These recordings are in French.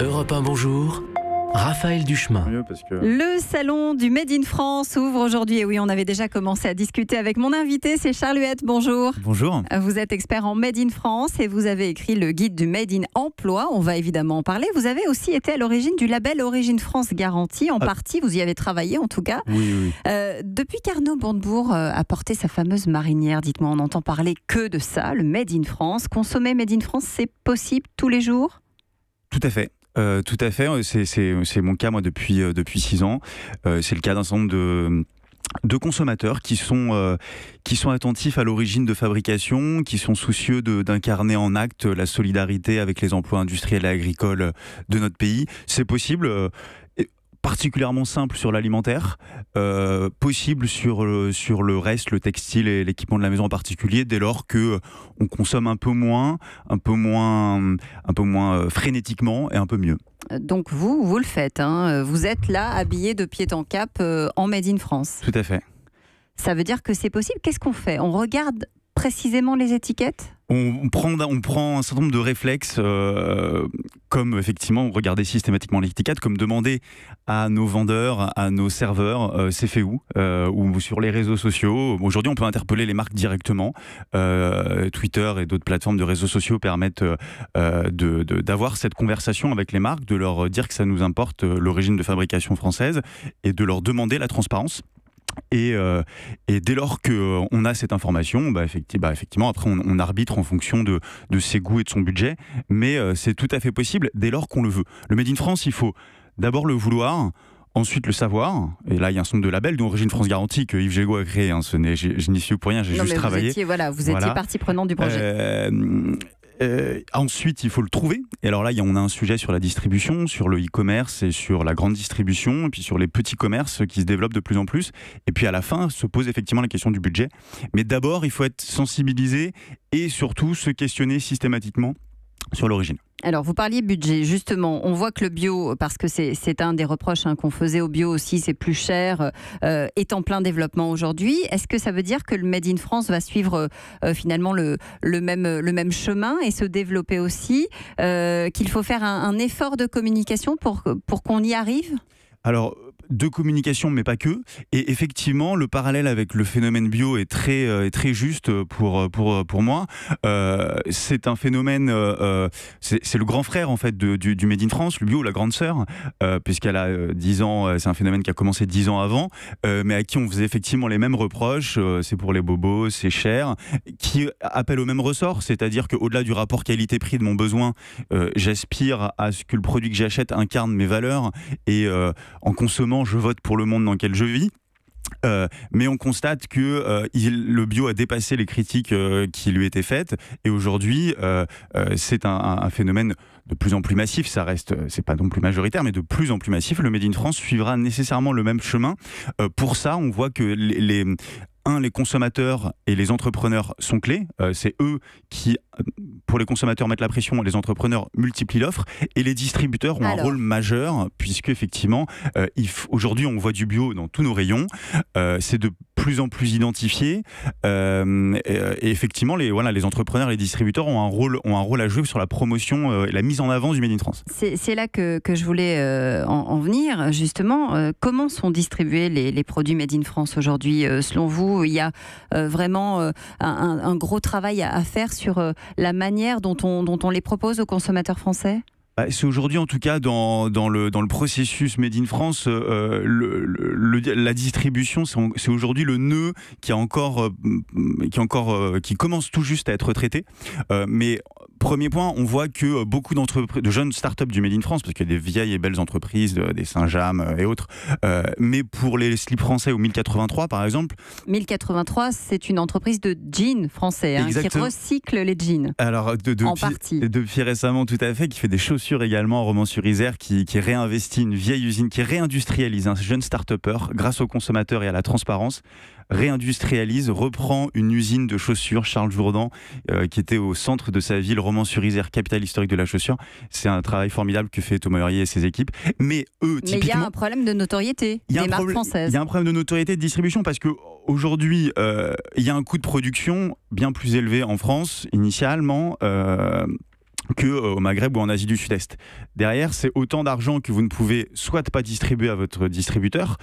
Europe 1, bonjour. Raphaël Duchemin. Le salon du Made in France ouvre aujourd'hui. Et oui, on avait déjà commencé à discuter avec mon invité, c'est Charles Huette. Bonjour. Bonjour. Vous êtes expert en Made in France et vous avez écrit le guide du Made in Emploi. On va évidemment en parler. Vous avez aussi été à l'origine du label Origine France Garantie. En partie, vous y avez travaillé en tout cas. Oui. Depuis qu'Arnaud Montebourg a porté sa fameuse marinière, dites-moi, on n'entend parler que de ça, le Made in France. Consommer Made in France, c'est possible tous les jours ? Tout à fait. C'est mon cas moi depuis 6 ans. C'est le cas d'un certain nombre de consommateurs qui sont attentifs à l'origine de fabrication, qui sont soucieux d'incarner en acte la solidarité avec les emplois industriels et agricoles de notre pays. C'est possible. Particulièrement simple sur l'alimentaire, possible sur le reste, le textile et l'équipement de la maison en particulier, dès lors que on consomme un peu moins frénétiquement et un peu mieux. Donc vous le faites, hein. Vous êtes là habillé de pied en cap en Made in France. Tout à fait. Ça veut dire que c'est possible. Qu'est-ce qu'on fait ? On regarde précisément les étiquettes ? On prend un certain nombre de réflexes, comme effectivement regarder systématiquement l'étiquette, comme demander à nos vendeurs, à nos serveurs, c'est fait où ou sur les réseaux sociaux. Aujourd'hui, on peut interpeller les marques directement. Twitter et d'autres plateformes de réseaux sociaux permettent d'avoir cette conversation avec les marques, de leur dire que ça nous importe l'origine de fabrication française et de leur demander la transparence. Et dès lors qu'on a cette information, effectivement, après on arbitre en fonction de ses goûts et de son budget, mais c'est tout à fait possible dès lors qu'on le veut. Le Made in France, il faut d'abord le vouloir, ensuite le savoir, et là il y a un certain nombre de labels dont Origine France Garantie que Yves Gégaud a créé, je n'y suis pour rien, j'ai juste travaillé. Vous étiez partie prenante du projet. Ensuite, il faut le trouver. Et alors là, on a un sujet sur la distribution, sur le e-commerce et sur la grande distribution, et puis sur les petits commerces qui se développent de plus en plus. Et puis à la fin, se pose effectivement la question du budget. Mais d'abord, il faut être sensibilisé et surtout se questionner systématiquement sur l'origine. Alors, vous parliez budget, justement. On voit que le bio, parce que c'est un des reproches qu'on faisait au bio aussi, c'est plus cher, est en plein développement aujourd'hui. Est-ce que ça veut dire que le Made in France va suivre finalement le même chemin et se développer aussi, qu'il faut faire un effort de communication pour qu'on y arrive ? Alors, de communication, mais pas que. Et effectivement, le parallèle avec le phénomène bio est très juste pour moi. C'est un phénomène, c'est le grand frère en fait du Made in France, le bio, la grande sœur, puisqu'elle a 10 ans. C'est un phénomène qui a commencé 10 ans avant, mais à qui on faisait effectivement les mêmes reproches. C'est pour les bobos, c'est cher, qui appelle au même ressort, c'est-à-dire qu'au-delà du rapport qualité-prix de mon besoin, j'aspire à ce que le produit que j'achète incarne mes valeurs et en consommant, je vote pour le monde dans lequel je vis. Mais on constate que le bio a dépassé les critiques qui lui étaient faites et aujourd'hui c'est un phénomène de plus en plus massif. Ça reste, c'est pas non plus majoritaire, mais de plus en plus massif. Le Made in France suivra nécessairement le même chemin. Pour ça, on voit que les consommateurs et les entrepreneurs sont clés. C'est eux qui, pour les consommateurs, mettent la pression, les entrepreneurs multiplient l'offre et les distributeurs ont un rôle majeur puisque effectivement, aujourd'hui on voit du bio dans tous nos rayons. C'est de plus en plus identifié et effectivement les entrepreneurs et les distributeurs ont un rôle à jouer sur la promotion et la mise en avant du Made in France. C'est là que je voulais en venir justement. Comment sont distribués les produits Made in France aujourd'hui selon vous? Il y a vraiment un gros travail à faire sur la manière dont on les propose aux consommateurs français? C'est aujourd'hui, en tout cas, dans le processus Made in France, la distribution, c'est aujourd'hui le nœud qui commence tout juste à être traité. Mais premier point, on voit que beaucoup de jeunes startups du Made in France, parce qu'il y a des vieilles et belles entreprises, des Saint-James et autres, mais pour les slips français ou 1083 par exemple. 1083, c'est une entreprise de jeans français qui recycle les jeans. Alors, en partie. Depuis récemment, tout à fait, qui fait des chaussures également, Romans-sur-Isère, qui réinvestit une vieille usine, qui réindustrialise un jeune start-upper grâce aux consommateurs et à la transparence, réindustrialise, reprend une usine de chaussures, Charles Jourdan, qui était au centre de sa ville, Romans-sur-Isère, capitale historique de la chaussure. C'est un travail formidable que fait Thomas Hurier et ses équipes. Mais eux, typiquement... Mais il y a un problème de notoriété des marques françaises. Il y a un problème de notoriété et de distribution parce qu'aujourd'hui, il y a un coût de production bien plus élevé en France, initialement. qu'au Maghreb ou en Asie du Sud-Est. Derrière, c'est autant d'argent que vous ne pouvez soit pas distribuer à votre distributeur,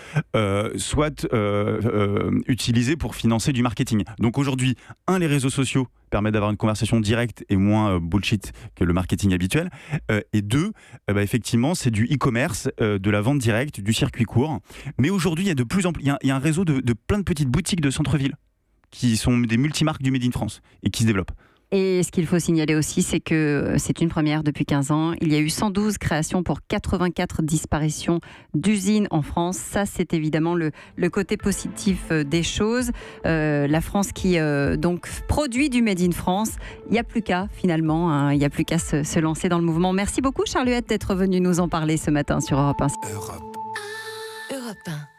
soit utiliser pour financer du marketing. Donc aujourd'hui, les réseaux sociaux permettent d'avoir une conversation directe et moins bullshit que le marketing habituel. Et deux, effectivement, c'est du e-commerce, de la vente directe, du circuit court. Mais aujourd'hui, il y a de plus en plus, il y a un réseau de plein de petites boutiques de centre-ville qui sont des multimarques du Made in France et qui se développent. Et ce qu'il faut signaler aussi, c'est que c'est une première depuis 15 ans. Il y a eu 112 créations pour 84 disparitions d'usines en France. Ça, c'est évidemment le côté positif des choses. La France qui donc produit du Made in France. Il n'y a plus qu'à, finalement, hein, il n'y a plus qu'à se lancer dans le mouvement. Merci beaucoup, Charles Huette, d'être venu nous en parler ce matin sur Europe 1. Europe 1.